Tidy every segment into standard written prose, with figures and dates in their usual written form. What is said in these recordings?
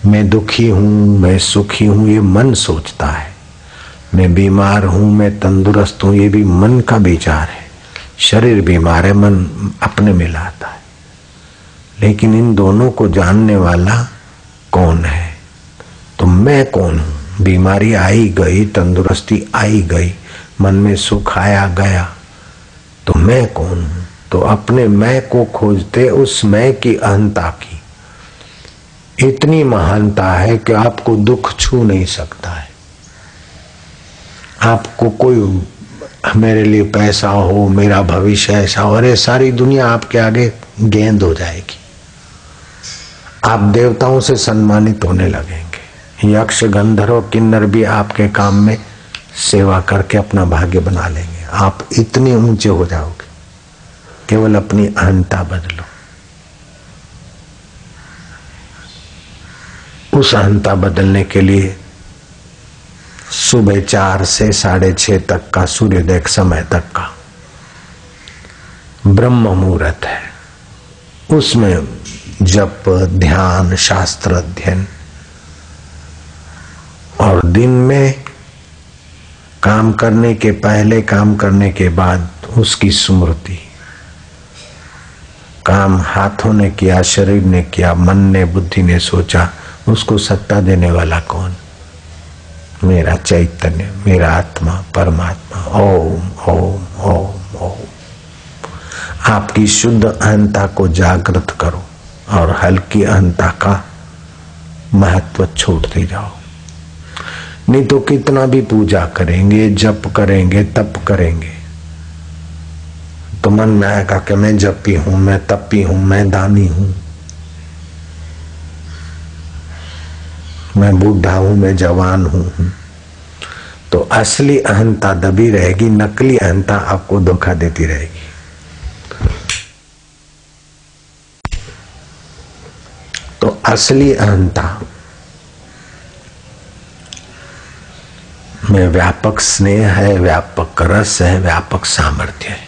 मैं दुखी हूं, मैं सुखी हूं, ये मन सोचता है। मैं बीमार हूं, मैं तंदुरुस्त हूं, ये भी मन का विचार है। शरीर बीमार है, मन अपने में लाता है। लेकिन इन दोनों को जानने वाला कौन है? तो मैं कौन हूं? बीमारी आई गई, तंदुरुस्ती आई गई, मन में सुख आया गया, तो मैं कौन हूं? तो अपने मैं को खोजते उस मैं की अहंता की इतनी महानता है कि आपको दुख छू नहीं सकता है। आपको कोई मेरे लिए पैसा हो, मेरा भविष्य ऐसा हो, अरे सारी दुनिया आपके आगे गेंद हो जाएगी। आप देवताओं से सम्मानित होने लगेंगे। यक्ष गंधर्व किन्नर भी आपके काम में सेवा करके अपना भाग्य बना लेंगे। आप इतने ऊंचे हो जाओगे। केवल अपनी अहंता बदलो। उस अहंता बदलने के लिए सुबह 4 से 6:30 तक का सूर्योदय समय तक का ब्रह्म मुहूर्त है। उसमें जप, ध्यान, शास्त्र अध्ययन, और दिन में काम करने के पहले, काम करने के बाद उसकी स्मृति। काम हाथों ने किया, शरीर ने किया, मन ने, बुद्धि ने सोचा, उसको सत्ता देने वाला कौन? मेरा चैतन्य, मेरा आत्मा, परमात्मा। ओम ओम ओम ओम। आपकी शुद्ध अहंता को जागृत करो और हल्की अहंता का महत्व छोड़ते जाओ। नहीं तो कितना भी पूजा करेंगे, जप करेंगे, तप करेंगे, तो मन में आएगा कि मैं जपी हूं, मैं तपी हूं, मैं दानी हूं, मैं बूढ़ा हूं, मैं जवान हूं। तो असली अहंता दबी रहेगी, नकली अहंता आपको धोखा देती रहेगी। तो असली अहंता में व्यापक स्नेह है, व्यापक रस है, व्यापक सामर्थ्य है।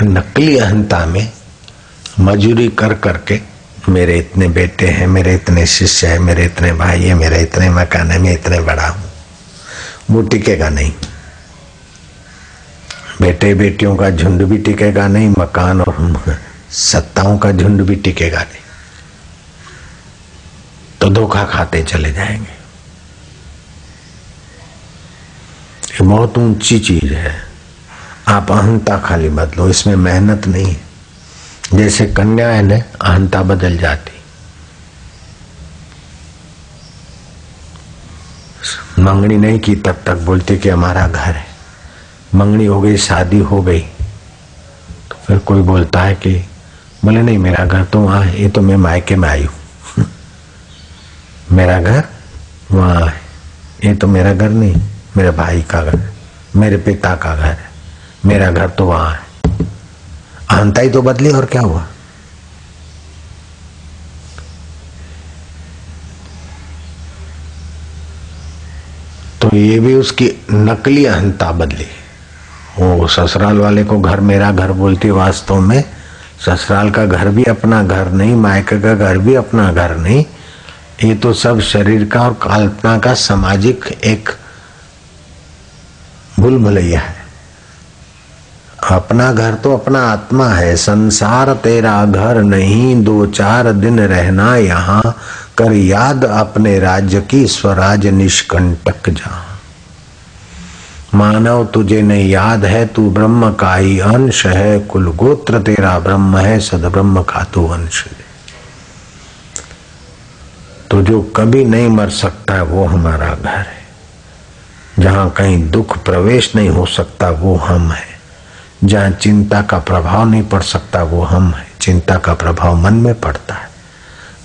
नकली अहंता में मजूरी कर करके मेरे इतने बेटे हैं, मेरे इतने शिष्य हैं, मेरे इतने भाई हैं, मेरे इतने मकान है, मैं इतने बड़ा हूं, वो टिकेगा नहीं। बेटे बेटियों का झुंड भी टिकेगा नहीं, मकान और सत्ताओं का झुंड भी टिकेगा नहीं। तो धोखा खाते चले जाएंगे। ये बहुत ऊंची चीज है। आप अहंता खाली बदलो, इसमें मेहनत नहीं है। जैसे कन्या है ना, अहंता बदल जाती। मंगनी नहीं की तब तक बोलती कि हमारा घर है। मंगनी हो गई, शादी हो गई, तो फिर कोई बोलता है कि बोले नहीं मेरा घर तो वहां है, ये तो मैं मायके में आई हूं। मेरा घर वहां है, ये तो मेरा घर नहीं, मेरे भाई का घर, मेरे पिता का घर है, मेरा घर तो वहां है। अहंता ही तो बदली, और क्या हुआ? तो ये भी उसकी नकली अहंता बदली। वो ससुराल वाले को घर मेरा घर बोलती, वास्तव में ससुराल का घर भी अपना घर नहीं, मायके का घर भी अपना घर नहीं। ये तो सब शरीर का और कल्पना का सामाजिक एक भूल भुलैया है। अपना घर तो अपना आत्मा है। संसार तेरा घर नहीं, 2-4 दिन रहना यहाँ, कर याद अपने राज्य की, स्वराज निष्कंटक जहां। मानव तुझे नहीं याद है, तू ब्रह्म का ही अंश है, कुल गोत्र तेरा ब्रह्म है, सद ब्रह्म का तू अंश है। तो जो कभी नहीं मर सकता है वो हमारा घर है। जहां कहीं दुख प्रवेश नहीं हो सकता वो हम है। जहां चिंता का प्रभाव नहीं पड़ सकता वो हम है। चिंता का प्रभाव मन में पड़ता है,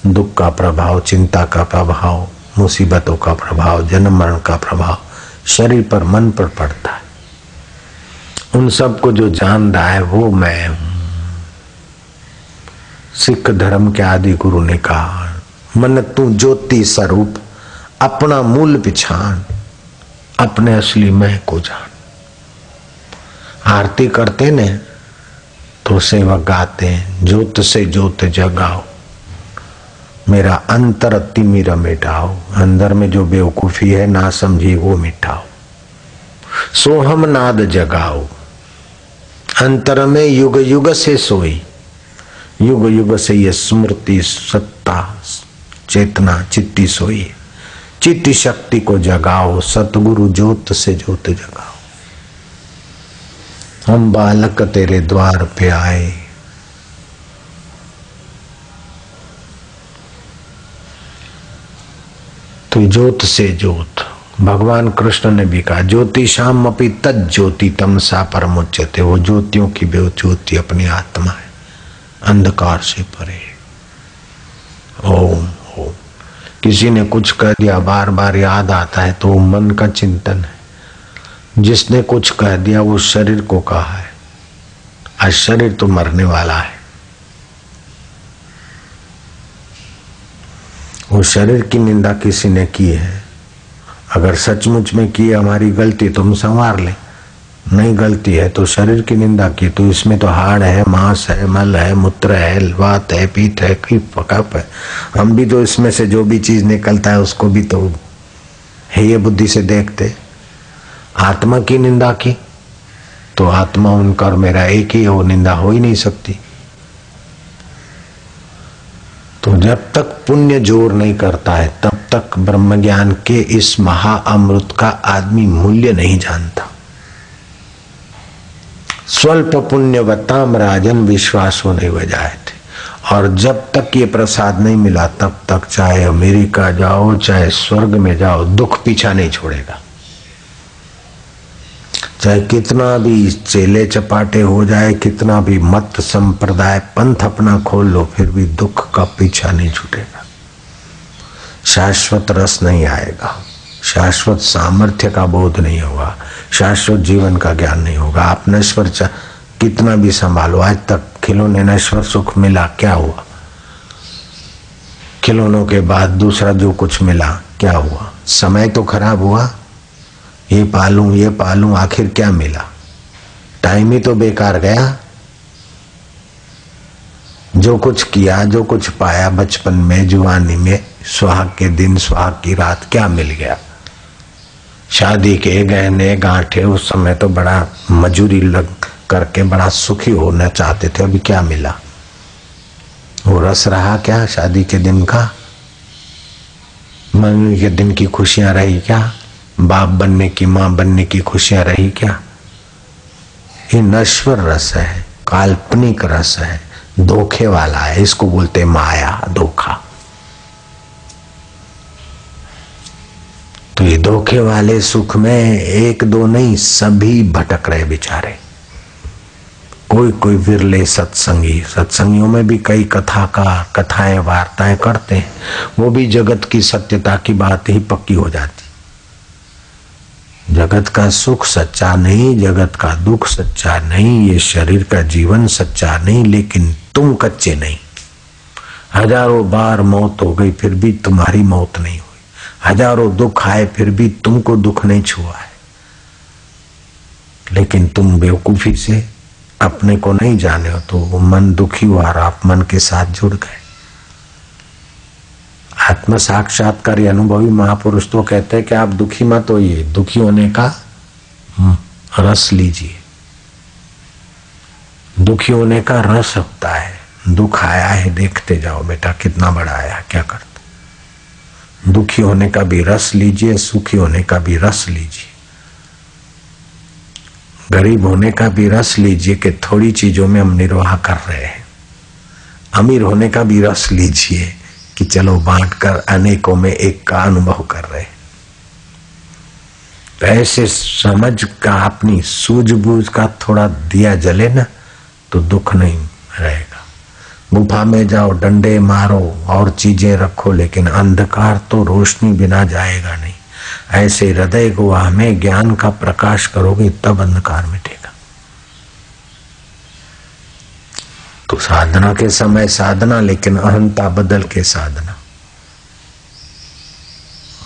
दुख का प्रभाव, चिंता का प्रभाव, मुसीबतों का प्रभाव, जन्म मरण का प्रभाव शरीर पर, मन पर पड़ता है। उन सब को जो जान रहा है वो मैं हूं। सिख धर्म के आदि गुरु ने कहा, मन तू ज्योति स्वरूप, अपना मूल पिछान, अपने असली मैं को जान। आरती करते ने तो सेवक गाते हैं, ज्योत से ज्योत जगाओ, मेरा अंतर तिमिर मिटाओ, अंदर में जो बेवकूफी है ना समझी वो मिटाओ। सोहम नाद जगाओ, अंतर में युग युग से सोई, युग युग से ये स्मृति सत्ता चेतना चित्ती सोई, चित्ती शक्ति को जगाओ, सतगुरु ज्योत से ज्योत जगाओ। हम बालक तेरे द्वार पे आए, तो ज्योत से ज्योत। भगवान कृष्ण ने भी कहा ज्योतिषाम अपि तद ज्योति तमसा परमुच्यते, वो ज्योतियों की ज्योति अपनी आत्मा है, अंधकार से परे। ओम ओम। किसी ने कुछ कह दिया बार बार याद आता है तो मन का चिंतन है। जिसने कुछ कह दिया वो शरीर को कहा है, आज शरीर तो मरने वाला है। वो शरीर की निंदा किसी ने की है, अगर सचमुच में की हमारी गलती तो हम संवार ले, नहीं गलती है तो शरीर की निंदा की तो इसमें तो हाड़ है, मांस है, मल है, मूत्र है, वात है, पीत है, कफ है। हम भी तो इसमें से जो भी चीज निकलता है उसको भी तो है ये बुद्धि से देखते। आत्मा की निंदा की तो आत्मा उनका और मेरा एक ही है, वो निंदा हो ही नहीं सकती। तो जब तक पुण्य जोर नहीं करता है तब तक ब्रह्म ज्ञान के इस महाअमृत का आदमी मूल्य नहीं जानता। स्वल्प पुण्यवताम राजन विश्वासो नहीं बजाए थे। और जब तक ये प्रसाद नहीं मिला तब तक चाहे अमेरिका जाओ चाहे स्वर्ग में जाओ, दुख पीछा नहीं छोड़ेगा। चाहे कितना भी चेले चपाटे हो जाए, कितना भी मत संप्रदाय पंथ अपना खोल लो, फिर भी दुख का पीछा नहीं छूटेगा। शाश्वत रस नहीं आएगा, शाश्वत सामर्थ्य का बोध नहीं होगा, शाश्वत जीवन का ज्ञान नहीं होगा। आप नश्वर कितना भी संभालो, आज तक खिलौने नश्वर सुख मिला क्या हुआ? खिलौनों के बाद दूसरा जो कुछ मिला क्या हुआ? समय तो खराब हुआ, ये पालूं आखिर क्या मिला? टाइम ही तो बेकार गया। जो कुछ किया, जो कुछ पाया बचपन में, जवानी में, सुहाग के दिन, सुहाग की रात, क्या मिल गया? शादी के गहने गांठे, उस समय तो बड़ा मजूरी लग करके बड़ा सुखी होना चाहते थे, अभी क्या मिला? वो रस रहा क्या शादी के दिन का? मंगनी के दिन की खुशियां रही क्या? बाप बनने की, मां बनने की खुशियां रही क्या? ये नश्वर रस है, काल्पनिक रस है, धोखे वाला है। इसको बोलते माया, धोखा। तो ये धोखे वाले सुख में एक दो नहीं, सभी भटक रहे बेचारे। कोई कोई विरले सत्संगियों में भी कई कथाएं वार्ताएं करते हैं, वो भी जगत की सत्यता की बात ही पक्की हो जाती। जगत का सुख सच्चा नहीं, जगत का दुख सच्चा नहीं, ये शरीर का जीवन सच्चा नहीं, लेकिन तुम कच्चे नहीं। हजारों बार मौत हो गई फिर भी तुम्हारी मौत नहीं हुई, हजारों दुख आए फिर भी तुमको दुख नहीं छुआ है। लेकिन तुम बेवकूफी से अपने को नहीं जाने हो, तो मन दुखी हुआ और आप मन के साथ जुड़ गए। आत्म साक्षात्कारी अनुभवी महापुरुष तो कहते हैं कि आप दुखी मत होइए, दुखी होने का रस लीजिए। दुखी होने का रस होता है। दुख आया है, देखते जाओ बेटा कितना बड़ा आया, क्या करते। दुखी होने का भी रस लीजिए, सुखी होने का भी रस लीजिए, गरीब होने का भी रस लीजिए कि थोड़ी चीजों में हम निर्वाह कर रहे हैं। अमीर होने का भी रस लीजिए कि चलो बांटकर अनेकों में एक का अनुभव कर रहे हैं। तो ऐसे समझ का, अपनी सूझबूझ का थोड़ा दिया जले ना तो दुख नहीं रहेगा। गुफा में जाओ, डंडे मारो और चीजें रखो, लेकिन अंधकार तो रोशनी बिना जाएगा नहीं। ऐसे हृदय गुहा में ज्ञान का प्रकाश करोगे तब अंधकार मिटेगा। तो साधना के समय साधना, लेकिन अहंता बदल के साधना।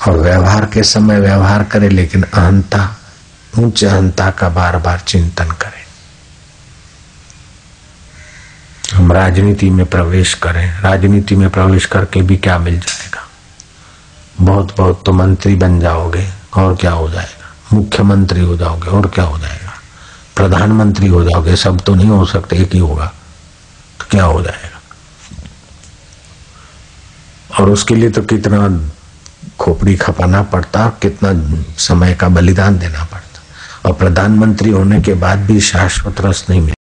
और व्यवहार के समय व्यवहार करे, लेकिन अहंता, उच्च अहंता का बार बार चिंतन करे। हम राजनीति में प्रवेश करें, राजनीति में प्रवेश करके भी क्या मिल जाएगा? बहुत बहुत तो मंत्री बन जाओगे और क्या हो जाएगा, मुख्यमंत्री हो जाओगे और क्या हो जाएगा, प्रधानमंत्री हो जाओगे, सब तो नहीं हो सकते, एक ही होगा, तो क्या हो जाएगा? और उसके लिए तो कितना खोपड़ी खपाना पड़ता, कितना समय का बलिदान देना पड़ता, और प्रधानमंत्री होने के बाद भी शाश्वत रस नहीं मिलता।